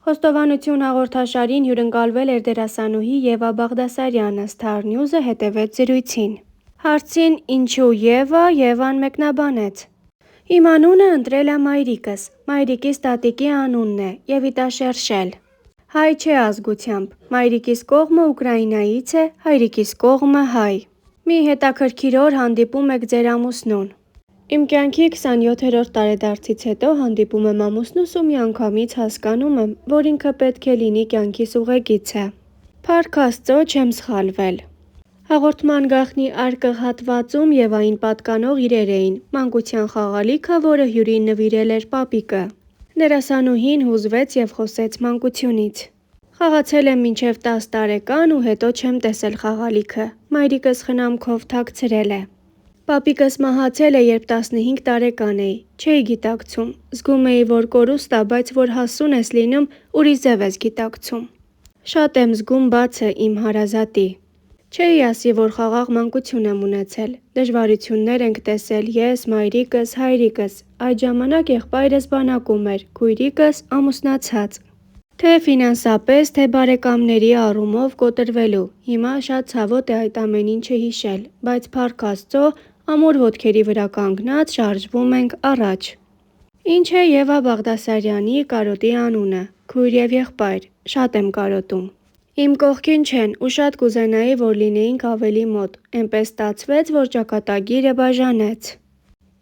Խոստովանություն հաղորդաշարին հյուրընկալվել էր դերասանուհի Եվա Բաղդասարյանը, Star News-ը հետևեց զրույցին։ Հարցին ինչու Եվան մեկնաբանեց. Իմ անունը ընտրել է մայրիկս, մայրիկիս տատիկի անունն է, Եվիտաշերշել։ Հայ չէ ազգությամբ, մայրիկիս կողմը Ուկրաինայից է, հայրիկիս կողմը հայ։ Մի հետաքրքիր օր հանդիպում եք ձեր ամուսնուն։ Իմ կյանքի 27-րդ տարեդարձից հետո հանդիպում եմ ամուսնուս ու միանգամից հասկանում եմ, որ ինքը պետք է լինի կյանքիս ուղեգիցը։ Փառք Աստծո, չեմ սխալվել։ Հաղորդման գաղտնի արկղ հատվածում Եվային պատկանող իրեր էին՝ մանկության խաղալիքը, որը հյուրին նվիրել էր պապիկը։ Դերասանուհին հուզվեց և խոսեց մանկությունից։ Խաղացել եմ մինչև 10 տարեկան ու հետո չեմ տեսել խաղալիքը։ Մայրիկս խնամքով թաքցրել է։ Պապիկս մահացել է, երբ 15 տարեկան էի, չէի գիտակցում, զգում էի, որ կորուստ ա, բայց որ հասուն ես լինում, ուրիշ ձև ես գիտակցում։ Շատ եմ զգում բացը իմ հարազատի։ Չէի ասի, որ խաղաղ մանկություն եմ ունեցել, դժվարություններ ենք տեսել ես, մայրիկս, հայրիկս, այդ ժամանակ եղբայրս բանակում էր, քույրիկս ամուսնացած։ Թե ֆինանսապես, թե բարեկամների առումով կոտրվելու, հիմա շատ ցավոտ է այդ ամեն ինչը հիշել, բայց փառք Աստծո, ամուր ոտքերի վրա կանգնած շարժվում ենք առաջ։ Ինչ է Եվա Բաղդասարյանի կարոտի անունը, քույր և եղբայր, շատ եմ կարոտում։ Իմ կողքին չեն ու շատ կուզենայի, որ լինեինք ավելի մոտ, էնպես ստացվեց, որ ճակատագիրը բաժանեց։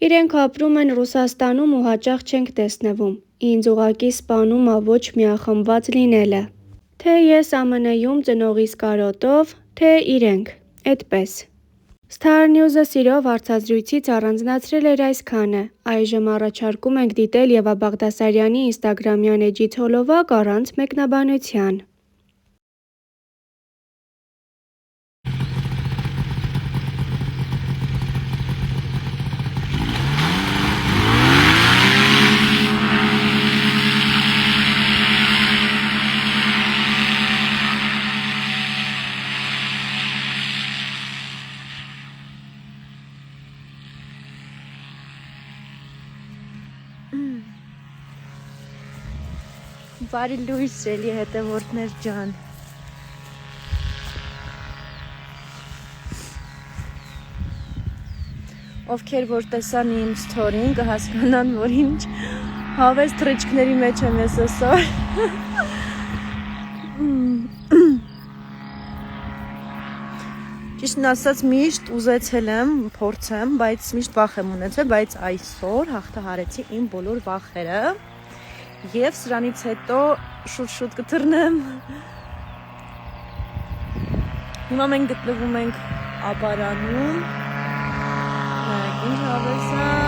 Իրենք ապրում են Ռուսաստանում ու հաճախ չենք տեսնվում, ինձ ուղղակի սպանում ա ոչ միախմբված լինելը։ Թե ես ԱՄՆ-ում ծնողիս կարոտով, թե իրենք, էդպես։ Star News-ը սիրով հարցազրույցից առանձնացրել էր այսքանը, այժմ առաջարկում ենք դիտել Եվա Բաղդասարյանի ինստագրամյան էջից հոլովակ առանց մեկնաբանության։ Բարի լույս էլի հետևորդներ ջան։ Ովքեր որ տեսան իմ սթորին կհասկանան, որ ինչ հավես թռիչքների մեջ եմ ես այսօր։ Ճիշտն ասած միշտ ուզեցել եմ փորձեմ, բայց միշտ վախ եմ ունեցել, բայց այսօր հաղթահարեցի իմ բոլոր վախերը։ Եվ սրանից հետո շուտ կթռնեմ։ Հիմա մենք գտնվում ենք Աբարանում։ Ինչ հավես է։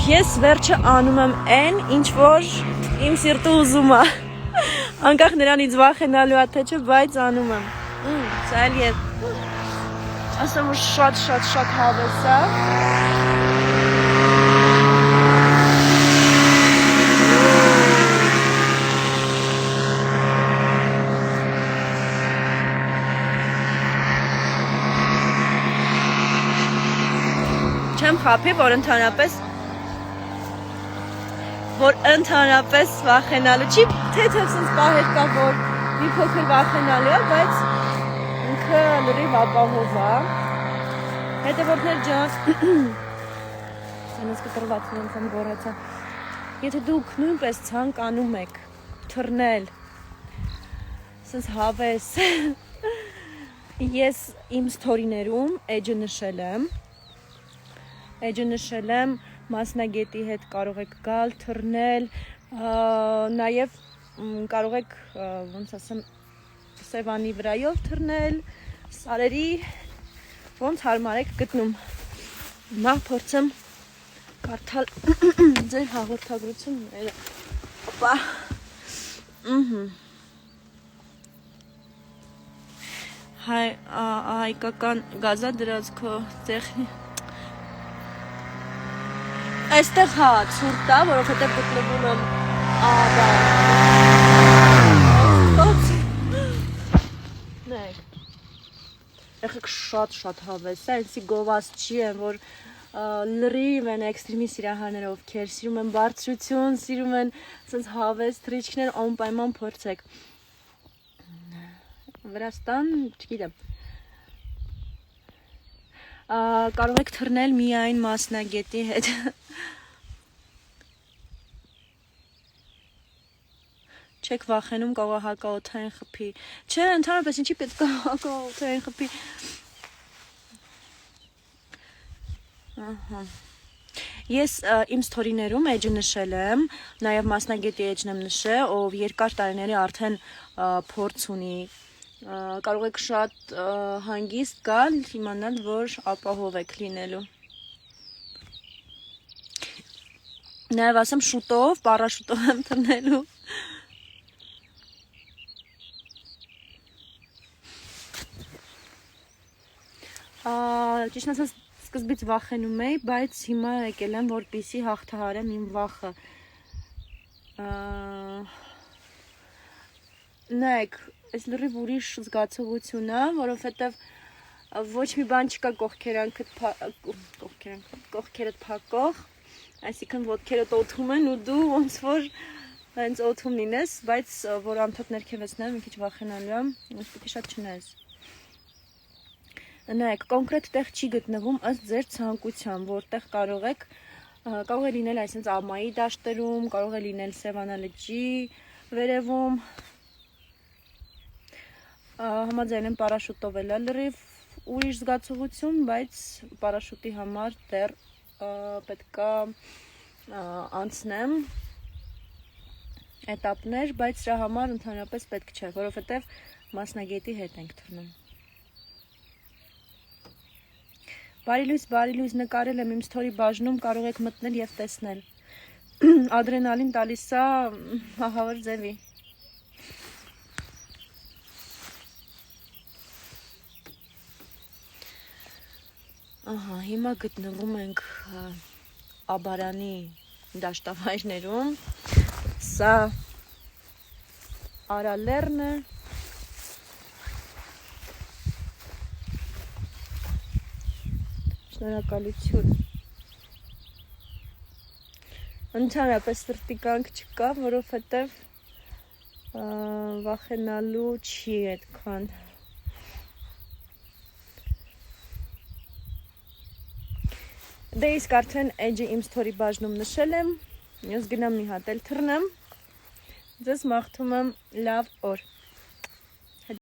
Ես վերջը անում եմ այն, ինչ որ իմ սիրտը ուզում է, անկախ նրանից վախենալու է թե չէ, բայց անում եմ, սա էլ ետ, ասեմ որ շատ հավես է, չեմ խափի, որ ընդհանրապես վախենալու չի, թեթև սենց պահեր կա, որ մի փոքր վախենալու է, բայց ինքը լրիվ ապահով է։ Հետևորդներ ջան, սենս կտրվածն եմ գորացա, եթե դուք նույնպես ցանկանում եք թռնել, սենց հավես, ես իմ սթորիներում էջը նշել եմ, մասնագետի հետ կարող եք գալ, թռնել, նաև կարող եք, ոնց ասեմ, սևանի վրայով թռնել, սարերի, ոնց հարմար եք գտնում։ Հիմա փորձեմ կարդալ ձեր հաղորդագրությունները։ Օպա։ Հայկական գազա դրածքո տեխնի Այստեղ հա ցուրտ է, որովհետև գտնվում եմ Աբարանում։ շատ հավես է, այնսի գովաս չի են, որ լրիվ են էքստրեմի սիրահարները, ովքեր սիրում են բարձրություն, սիրում են ասենց հավես թռիչքներ, անպայման փորձեք։ Վրաստան, չգիտեմ։ Կարող եք թռնել միայն մասնագետի հետ։ Չեք վախենում կարող է հակաօդային խփի։ Չէ, ընդհանրապես ինչի պետք է հակաօդային խփի։ Ահա։ Ես իմ սթորիներում էջը նշել եմ, նաև մասնագետի էջն եմ նշել, ով երկար տարիների արդեն փորձ ունի։ Կարող եք շատ հանգիստ գալ, իմանալ, որ ապահով եք լինելու։ Նաև ասեմ շուտով, պարաշուտով եմ թռնելու։ Ճիշտ ասած սկզբից վախենում էի, բայց հիմա եկել եմ, որպեսզի հաղթահարեմ իմ վախը։ Նայեք, այս լրիվ ուրիշ զգացողություն է, որովհետև ոչ մի բան չկա կողքերդ փակող, այսինքն ոտքերդ օդում են ու դու ոնց որ հենց օդում լինես, բայց որ անդադ ներքևից նայեմ, մի քիչ վախենալու եմ, ոնց պիտի շատ չնայես։ Նայեք, կոնկրետ տեղ չի գտնվում ըստ ձեր ցանկության, որտեղ կարող է լինել այսպես ամայի դաշտերում, կարող է լինել Սևանա լճի վերևում։ Համաձայն եմ պարաշուտով էլ է լրիվ ուրիշ զգացողություն, բայց պարաշուտի համար դեռ պետքա անցնեմ էտապներ, բայց դրա համար ընդհանրապես պետք չէ, որովհետև մասնագետի հետ ենք թռնում։ Բարի լույս նկարել եմ իմ սթորի բաժնում, կարող եք մտնել և տեսնել։ Ադրենալին տալիս է ահավոր ձևի։ Ահա, հիմա գտնվում ենք Աբարանի դաշտավայրներում։ Սա Արալերն է։ Շնորհակալություն։ Ընդհանրապես սրտի կանգ չկա, որովհետև վախենալու չի այդքան։ Դե իսկ արդեն էջը իմ սթորի բաժնում նշել եմ, ես գնամ մի հատ էլ թռնեմ, ձեզ մաղթում եմ լավ օր։